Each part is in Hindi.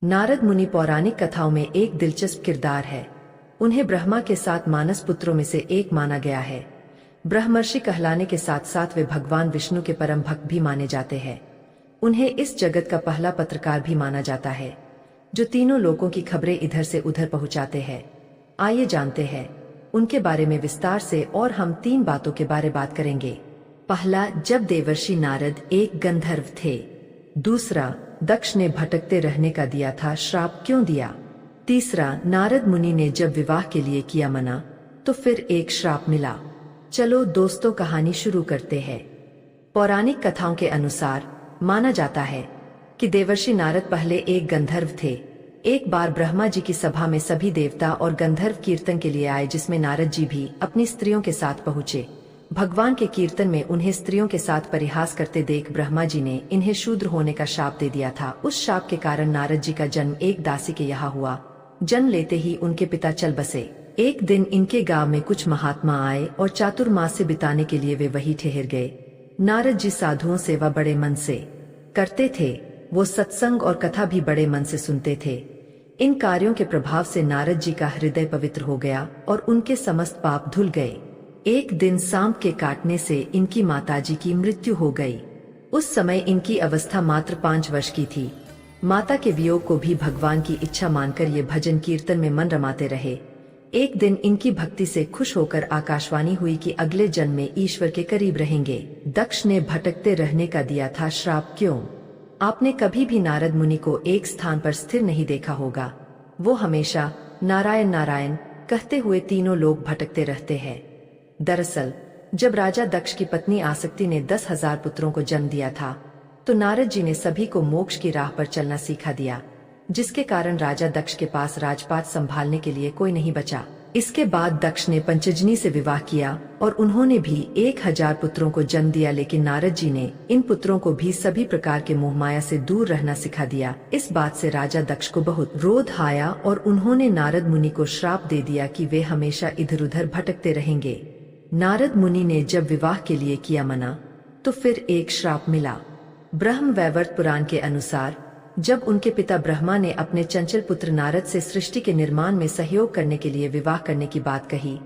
नारद मुनि पौराणिक कथाओं में एक दिलचस्प किरदार है। उन्हें ब्रह्मा के 7 मानस पुत्रों में से एक माना गया है। ब्रह्मर्षि कहलाने के साथ साथ वे भगवान विष्णु के परम भक्त भी माने जाते हैं। उन्हें इस जगत का पहला पत्रकार भी माना जाता है, जो तीनों लोकों की खबरें इधर से उधर पहुंचाते हैं। आइए जानते हैं उनके बारे में विस्तार से, और हम 3 बातों के बारे बात करेंगे। पहला, जब देवर्षि नारद एक गंधर्व थे। दूसरा, दक्ष ने भटकते रहने का दिया था श्राप, क्यों दिया। तीसरा, नारद मुनि ने जब विवाह के लिए किया मना तो फिर एक श्राप मिला। चलो दोस्तों, कहानी शुरू करते हैं। पौराणिक कथाओं के अनुसार माना जाता है कि देवर्षि नारद पहले एक गंधर्व थे। एक बार ब्रह्मा जी की सभा में सभी देवता और गंधर्व कीर्तन के लिए आए, जिसमें नारद जी भी अपनी स्त्रियों के साथ पहुंचे। भगवान के कीर्तन में उन्हें स्त्रियों के साथ परिहास करते देख ब्रह्मा जी ने इन्हें शूद्र होने का शाप दे दिया था। उस शाप के कारण नारद जी का जन्म एक दासी के यहाँ हुआ। जन्म लेते ही उनके पिता चल बसे। एक दिन इनके गांव में कुछ महात्मा आए और चातुर्मास्य बिताने के लिए वे वही ठहर गए। नारद जी साधुओं सेवा बड़े मन से करते थे। वो सत्संग और कथा भी बड़े मन से सुनते थे। इन कार्यों के प्रभाव से नारद जी का हृदय पवित्र हो गया और उनके समस्त पाप धुल गए। एक दिन सांप के काटने से इनकी माताजी की मृत्यु हो गई। उस समय इनकी अवस्था मात्र 5 वर्ष की थी। माता के वियोग को भी भगवान की इच्छा मानकर ये भजन कीर्तन में मन रमाते रहे। एक दिन इनकी भक्ति से खुश होकर आकाशवाणी हुई कि अगले जन्म में ईश्वर के करीब रहेंगे। दक्ष ने भटकते रहने का दिया था श्राप, क्यों। आपने कभी भी नारद मुनि को एक स्थान पर स्थिर नहीं देखा होगा। वो हमेशा नारायण नारायण कहते हुए तीनों लोग भटकते रहते हैं। दरअसल जब राजा दक्ष की पत्नी आसक्ति ने 10,000 पुत्रों को जन्म दिया था, तो नारद जी ने सभी को मोक्ष की राह पर चलना सिखा दिया, जिसके कारण राजा दक्ष के पास राजपाट संभालने के लिए कोई नहीं बचा। इसके बाद दक्ष ने पंचजनी से विवाह किया और उन्होंने भी 1000 पुत्रों को जन्म दिया, लेकिन नारद जी ने इन पुत्रों को भी सभी प्रकार के मोहमाया से दूर रहना सिखा दिया। इस बात से राजा दक्ष को बहुत क्रोध आया और उन्होंने नारद मुनि को श्राप दे दिया कि वे हमेशा इधर उधर भटकते रहेंगे। नारद मुनि ने जब विवाह के लिए किया मना तो फिर एक श्राप मिला। ब्रह्म वैवर्त पुराण के अनुसार जब उनके पिता ब्रह्मा ने अपने चंचल पुत्र नारद से सृष्टि के निर्माण में सहयोग करने के लिए विवाह करने की बात कही,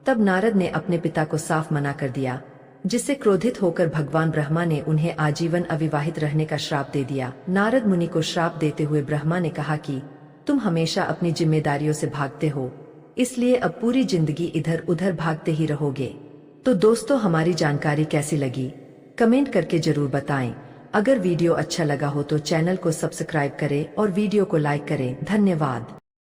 तब नारद ने अपने पिता को साफ मना कर दिया, जिससे क्रोधित होकर भगवान ब्रह्मा ने उन्हें आजीवन अविवाहित रहने का श्राप दे दिया। नारद मुनि को श्राप देते हुए ब्रह्मा ने कहा कि तुम हमेशा अपनी जिम्मेदारियों से भागते हो, इसलिए अब पूरी जिंदगी इधर उधर भागते ही रहोगे। तो दोस्तों, हमारी जानकारी कैसी लगी कमेंट करके जरूर बताएं। अगर वीडियो अच्छा लगा हो तो चैनल को सब्सक्राइब करें और वीडियो को लाइक करें। धन्यवाद।